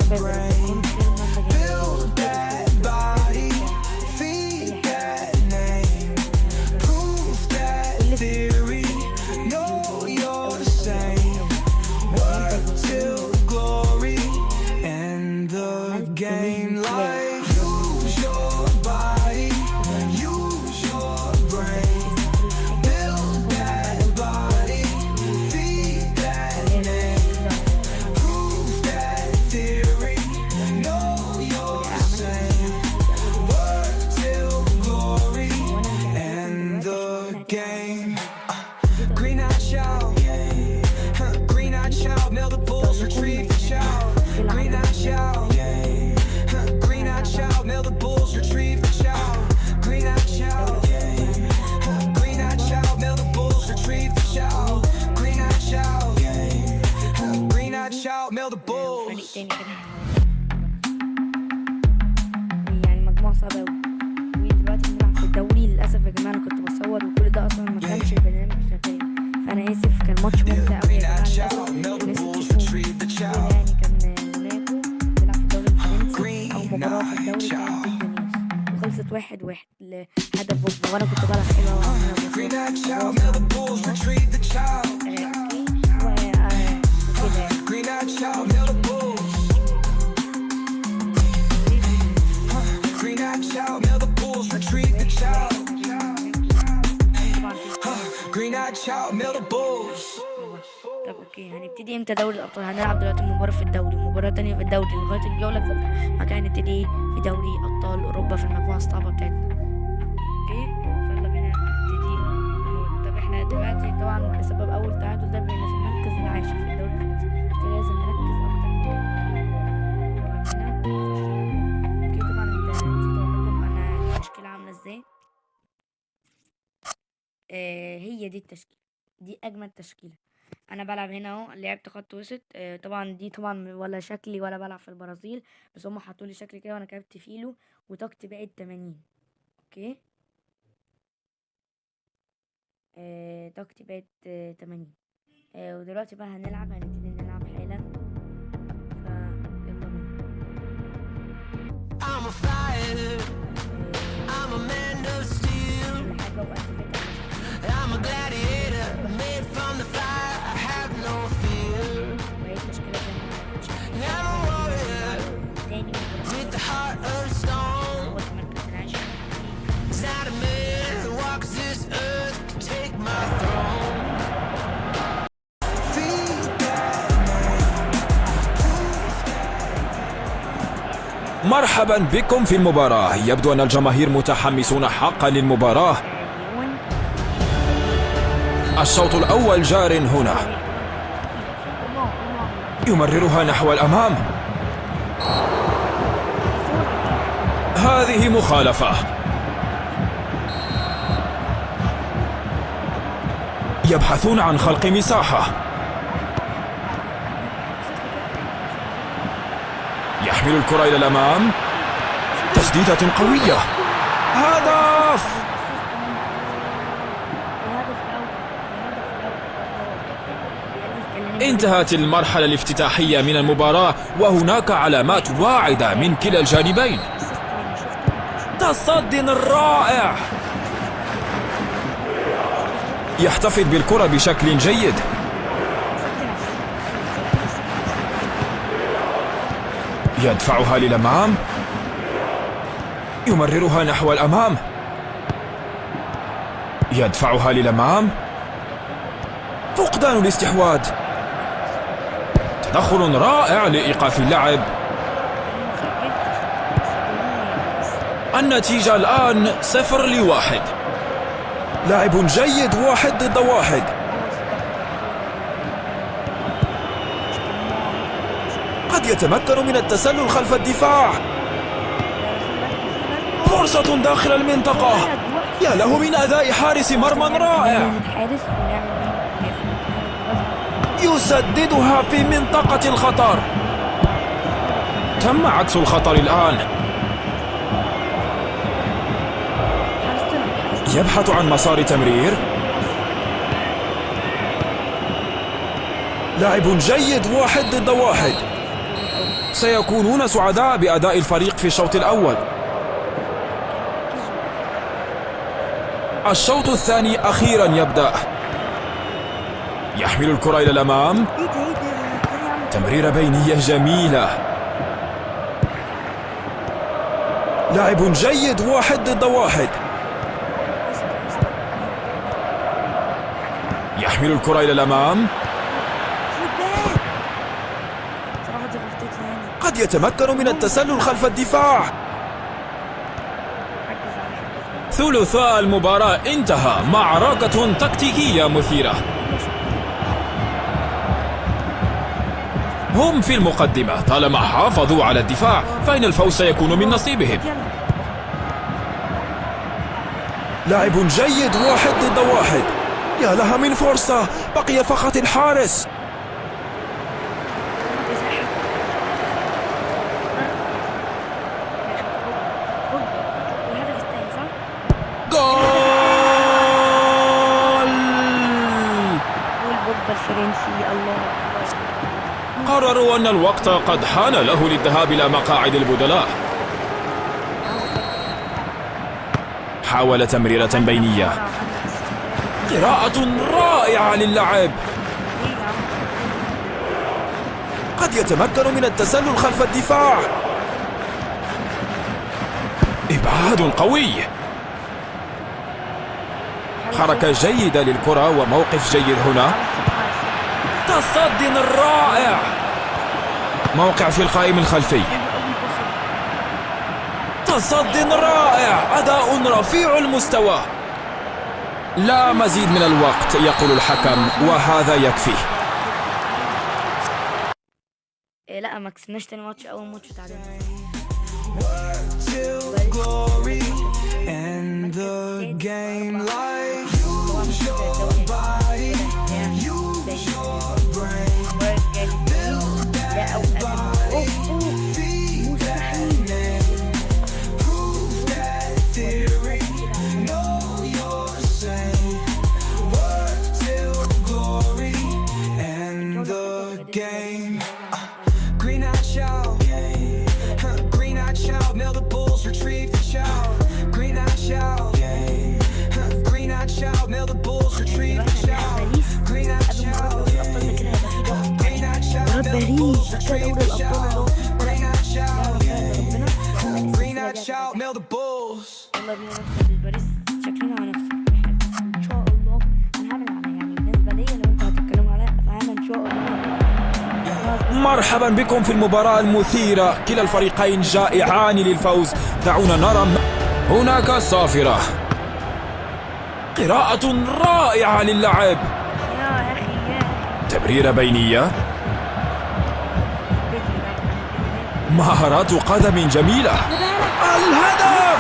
brain. Build that body, feed that name, prove that theory. Know you're the same. Work till glory, end the game. Like use your body, use your brain. Build that body, feed that name, prove that theory. Know you're the same. Work till glory, end the game. Green-eyed child, green-eyed child, mail the bulls, retrieve the child. Green-eyed child, green-eyed child, mail the bulls, retrieve the child. Green-eyed child, green-eyed child, mail the bulls, retrieve the child. Green-eyed child, green-eyed child, mail the فريق bulls. تاني كده يعني مجموعة صعبة أوي. ودلوقتي بنلعب في الدوري. للأسف يا جماعة أنا كنت بصور وكل ده أصلا ما كانش البرنامج شغال، فأنا آسف. كان ماتش ممتع أوي يا جماعة. للأسف الناس كتير يعني كان موناكو بيلعب في الدوري الفرنسي أو مباراة في الدوري كانت ضد نيس، وخلصت 1-1 لهدف بوجبا، وأنا كنت بلعب حلوة وعمالة Green-eyed child, mail the bulls, retrieve the child. وكده. Green-eyed child, mail the bulls. Green-eyed child, mail the bulls, retrieve the child. Green-eyed child, mail the bulls. طب اوكي، هنبتدي امتى دوري الابطال؟ هنلعب دلوقتي مباراة في الدوري ومباراة تانية في الدوري لغاية الجولة الثالثة، بعد كده هنبتدي في دوري ابطال اوروبا في المجموعة الصعبة بتاعتنا. اوكي، فيلا بينا نبتدي. طب احنا دلوقتي طبعا بسبب اول تعادل ده بقينا في المركز العاشر في الدوري الفرنسي، كده لازم نركز اكتر من كده. اوكي طبعا انت نسيت اقول لكم انا التشكيلة عاملة ازاي. هي دي التشكيلة، دي اجمل تشكيلة. انا بلعب هنا اهو، لعبت خط وسط. طبعا دي طبعا ولا شكلي ولا بلعب في البرازيل، بس هم حطوا لي شكل كده وانا كتبت فيلو وطاقتي بقت 80. اوكي، طاقتي بقت 80. ودلوقتي بقى هنبتدي نلعب حالا. يلا بينا. I'm a fire, I'm a man of steel. كل حاجة وقت كده. I'm a gladiator, made from the fire. I have no fear. وهي التشكيلة زي ما I'm a warrior تاني with the heart of stone. هو في المركز العاشر. It's not a man who walks this earth can take my throne. مرحبا بكم في المباراة. يبدو أن الجماهير متحمسون حقا للمباراة. الشوط الأول جار هنا، يمررها نحو الأمام. هذه مخالفة. يبحثون عن خلق مساحة. يحمل الكرة إلى الأمام. تسديدة قوية. هدف. انتهت المرحلة الافتتاحية من المباراة وهناك علامات واعدة من كلا الجانبين. تصدي رائع. يحتفظ بالكرة بشكل جيد. يدفعها للأمام. يمررها نحو الأمام. يدفعها للأمام. فقدان الاستحواذ. تدخل رائع لإيقاف اللعب. النتيجة الآن 0-1. لاعب جيد، 1 ضد 1. قد يتمكن من التسلل خلف الدفاع. فرصة داخل المنطقة. يا له من أداء حارس مرمى رائع. يسددها في منطقة الخطر. تم عكس الخطر الآن. يبحث عن مسار تمرير. لاعب جيد، 1 ضد 1. سيكونون سعداء بأداء الفريق في الشوط الأول. الشوط الثاني أخيرا يبدأ. يحمل الكرة إلى الأمام. تمريرة بينية جميلة. لاعب جيد، 1 ضد 1. يحمل الكرة إلى الأمام. قد يتمكن من التسلل خلف الدفاع. ثلثاء المباراة انتهى. معركة تكتيكية مثيرة. هم في المقدمة. طالما حافظوا على الدفاع فإن الفوز سيكون من نصيبهم. لاعب جيد، 1 ضد 1. يا لها من فرصة، بقي فقط الحارس. جول! الفرنسي الله. قرروا أن الوقت قد حان له للذهاب إلى مقاعد البدلاء. حاول تمريرة بينية. قراءة رائعة للعب. قد يتمكن من التسلل خلف الدفاع. إبعاد قوي. حركة جيدة للكرة وموقف جيد هنا. تصد رائع. موقع في القائم الخلفي. تصد رائع. أداء رفيع المستوى. لا مزيد من الوقت يقول الحكم، وهذا يكفي. لا ما كسبناش تاني ماتش. اول ماتش تعادلنا. باريس شكلنا على نفسه ان شاء الله هنعمل يعني بالنسبه ليا لو انتوا هتتكلموا عليها فانا ان شاء الله. مرحبا بكم في المباراة المثيرة. كلا الفريقين جائعان للفوز. دعونا نرى. هناك صافرة. قراءة رائعة للعب. يا اخي تمريرة بينية. مهارات قدم جميلة. الهدف.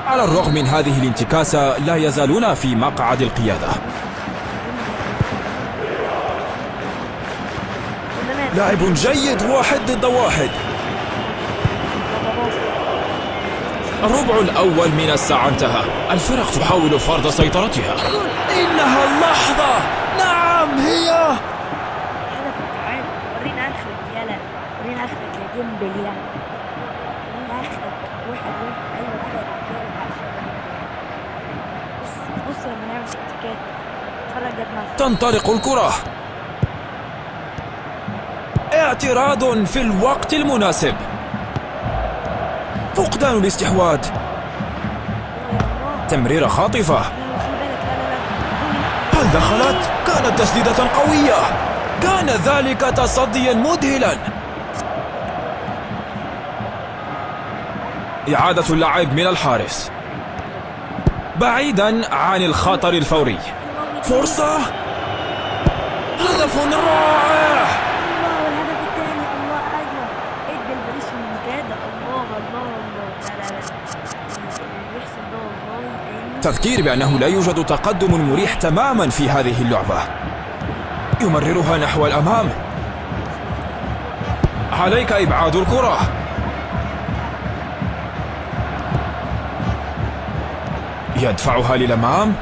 على الرغم من هذه الانتكاسة لا يزالون في مقعد القيادة. لاعب جيد، 1 ضد 1. الربع الأول من الساعة انتهى. الفرق تحاول فرض سيطرتها. إنها اللحظة. نعم هي. هدف التعادل. ورينا آخرك يلا. ورينا آخرك يا جنبل يلا. ورينا آخرك. 1-1. أيوة كده يا رجالة. بص لما نعمل تكتيكات. اتفرج جدنا. تنطلق الكرة. اعتراض في الوقت المناسب. فقدان الاستحواذ. تمريرة خاطفة. هل دخلت؟ كانت تسديدة قوية. كان ذلك تصديا مذهلا. إعادة اللعب من الحارس بعيدا عن الخطر الفوري. فرصة. هدف رائع. والهدف الثاني الله أجمل. ادي الباريس من كده. الله الله الله. لا لا لا. اللي بيحصل ده والله تاني. تذكير بأنه لا يوجد تقدم مريح تماما في هذه اللعبة. يمررها نحو الأمام. عليك إبعاد الكرة. يدفعها للأمام.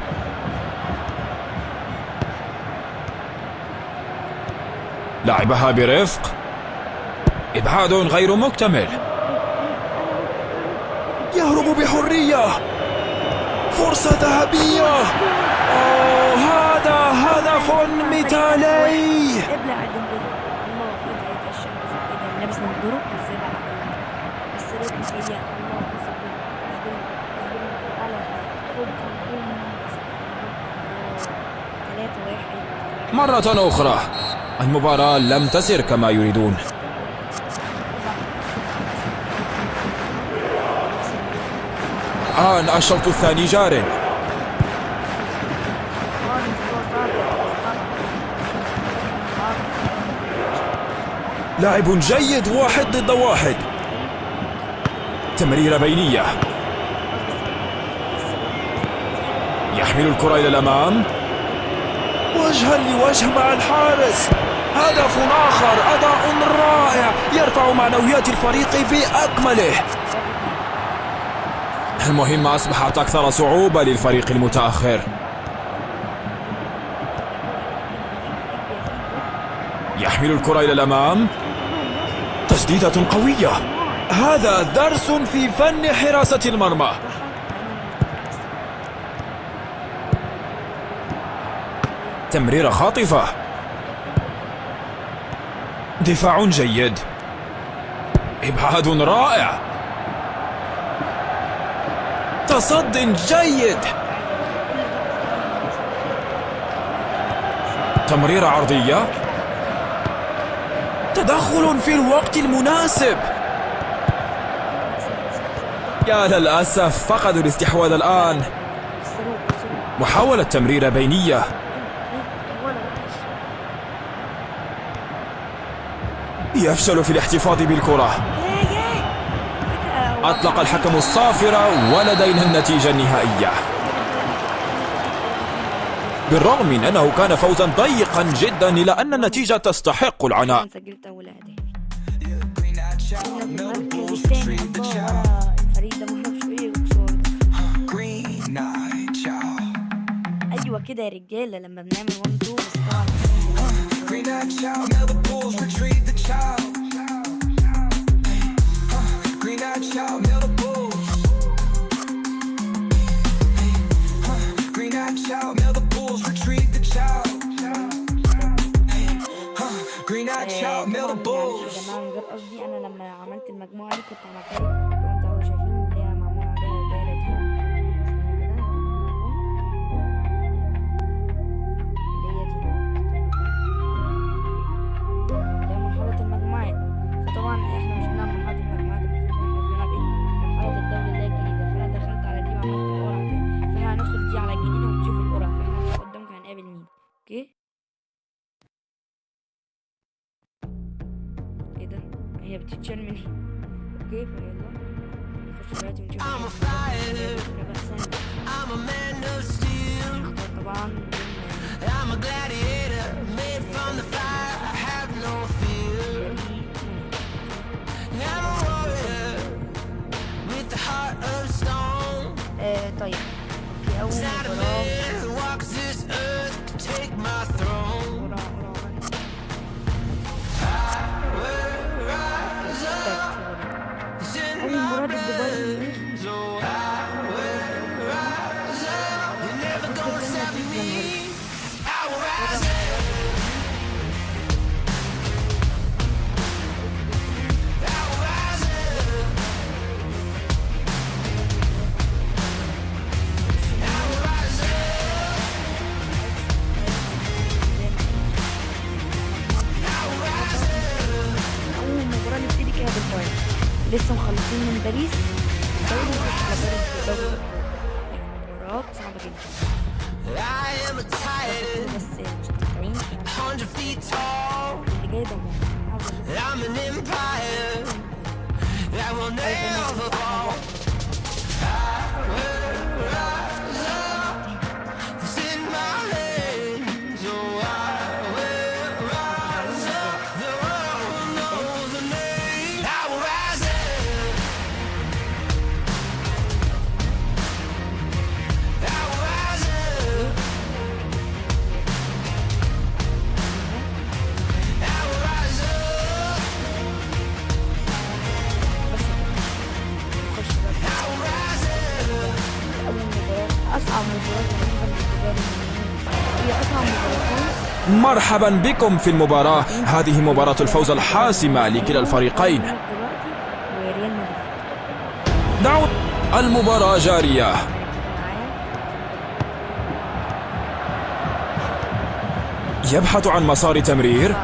لعبها برفق. إبعاد غير مكتمل. يهرب بحرية. فرصة ذهبية. أوه، هذا هدف مثالي. ابلع ديمبلي. الله ايه ده الشعب ايه ده لابس نضاره ازاي بقى بس رجل ايديا الله اصبر على خد قوم 3-1. مرة أخرى المباراة لم تسر كما يريدون. الآن الشوط الثاني جار. لاعب جيد 1 ضد 1. تمريرة بينية. يحمل الكرة إلى الأمام وجها لوجه مع الحارس. هدف آخر. أداء رائع يرفع معنويات الفريق بأكمله. المهمة أصبحت أكثر صعوبة للفريق المتأخر. يحمل الكرة إلى الأمام. تسديدة قوية. هذا درس في فن حراسة المرمى. تمريرة خاطفة. دفاع جيد. إبعاد رائع. تصد جيد. تمريرة عرضية. تدخل في الوقت المناسب. يا للأسف فقدوا الاستحواذ الآن. محاولة تمريرة بينية. يفشل في الاحتفاظ بالكرة. أطلق الحكم الصافرة ولدينا النتيجة النهائية. بالرغم من أنه كان فوزا ضيقا جدا إلا أن النتيجة تستحق العناء. سجلت أول هدف. المركز الثاني ورا الفريق ده معرفش ايه ايوه كده يا رجاله لما بنعمل 1-2 بس طبعا يا جماعه من غير قصدي انا لما عملت المجموعه دي كنت عملتها لكم انتوا شايفين اللي هي معمول عليها الدايره دي اللي هي مرحله المجموعات. فطبعا احنا مش بنلعب مرحله المجموعات، المفروض احنا بنلعب ايه مرحله الدوري اللي هي الجديده. فانا دخلت على دي وعملت القرعه تاني، فاحنا هندخل دي على الجديده ونشوف القرعه. فاحنا قدامكم هنقابل مين. اوكي ايه ده هي بتتشال مني. اوكي فيلا نخش دلوقتي ونشوف I'm a man of steel. طبعا I'm a gladiator made from the fire. I have no fear. I'm a warrior with the heart of stone. طيب اوكي اول It's not a مباراة man who walks this earth to take my throne. أول مباراة ضد بايرن ميونخ. أول مباراة نبتدي كده بالبايرن، لسه مخلصين من باريس الدوري ونخش على باريس في الدوري الأبطال. يعني مباراة صعبة جدا I am a titan, بس مستمتعين يعني 100 feet tall. اللي جاي ده عاوز I'm an empire that will never fall. It's in my hands, oh I will rise up. The world will know the name. I will rise up. I will rise up. مباراة رهيبة للكبار والصغار. هي أصعب مباراتين. مرحبا بكم في المباراة. هذه مباراة الفوز الحاسمة لكلا الفريقين. دلوقتي وريال مدريد دعوا المباراة جارية. معايا. يبحث عن مسار تمرير.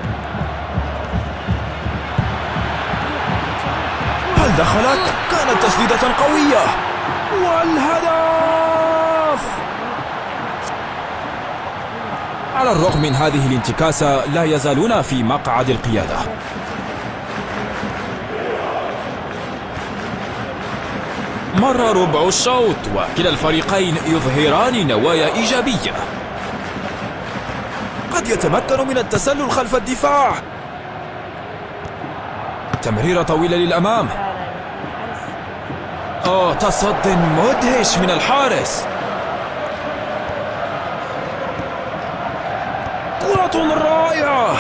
هل دخلت؟ كانت تسديدة قوية والهدف. على الرغم من هذه الانتكاسة لا يزالون في مقعد القيادة. مر ربع الشوط وكلا الفريقين يظهران نوايا إيجابية. قد يتمكن من التسلل خلف الدفاع. تمريرة طويلة للأمام. تصد مدهش من الحارس. كرة رائعة.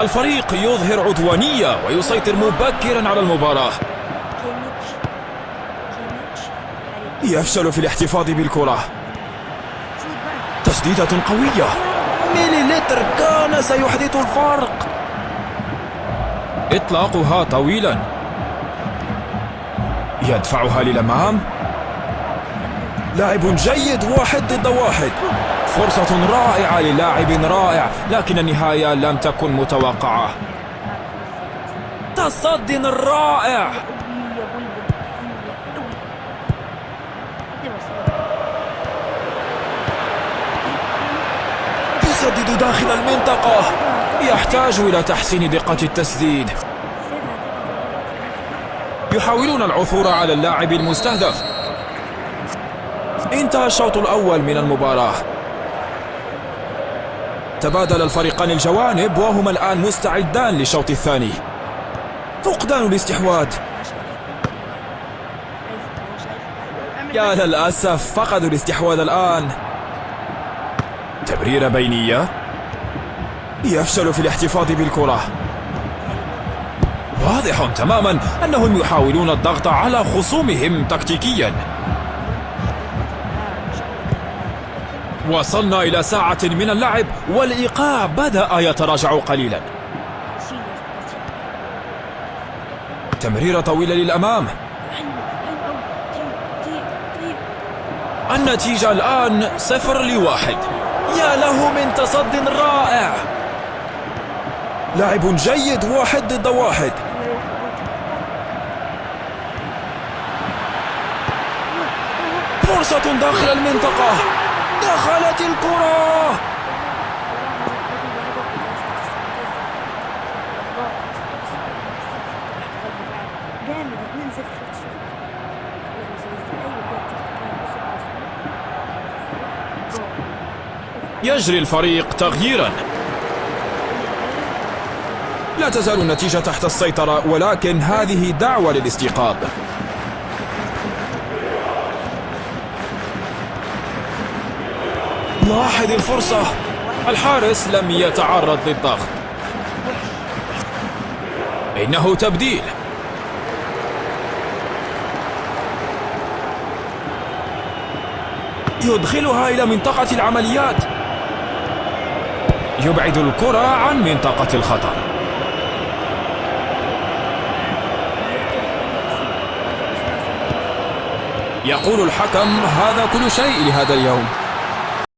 الفريق يظهر عدوانية ويسيطر مبكرا على المباراة. يفشل في الاحتفاظ بالكرة. تسديدة قوية. مليلتر كان سيحدث الفرق. إطلاقها طويلا. يدفعها للأمام. لاعب جيد، 1 ضد 1. فرصة رائعة للاعب رائع، لكن النهاية لم تكن متوقعة. تصد رائع. يسدد داخل المنطقة. يحتاج إلى تحسين دقة التسديد. يحاولون العثور على اللاعب المستهدف. انتهى الشوط الأول من المباراة. تبادل الفريقان الجوانب وهما الآن مستعدان للشوط الثاني. فقدان الاستحواذ. يا للأسف فقدوا الاستحواذ الآن. تمريرة بينية. يفشل في الاحتفاظ بالكرة. واضح تماما أنهم يحاولون الضغط على خصومهم تكتيكيا. وصلنا إلى ساعة من اللعب والإيقاع بدأ يتراجع قليلا. تمريرة طويلة للأمام. النتيجة الآن 0-1. يا له من تصد رائع. لاعب جيد، 1 ضد 1. فرصة داخل المنطقة. دخلت الكرة. يجري الفريق تغييرا. لا تزال النتيجة تحت السيطرة، ولكن هذه دعوة للاستيقاظ. لاحظ الفرصة. الحارس لم يتعرض للضغط. إنه تبديل. يدخلها إلى منطقة العمليات. يبعد الكرة عن منطقة الخطر. يقول الحكم هذا كل شيء لهذا اليوم.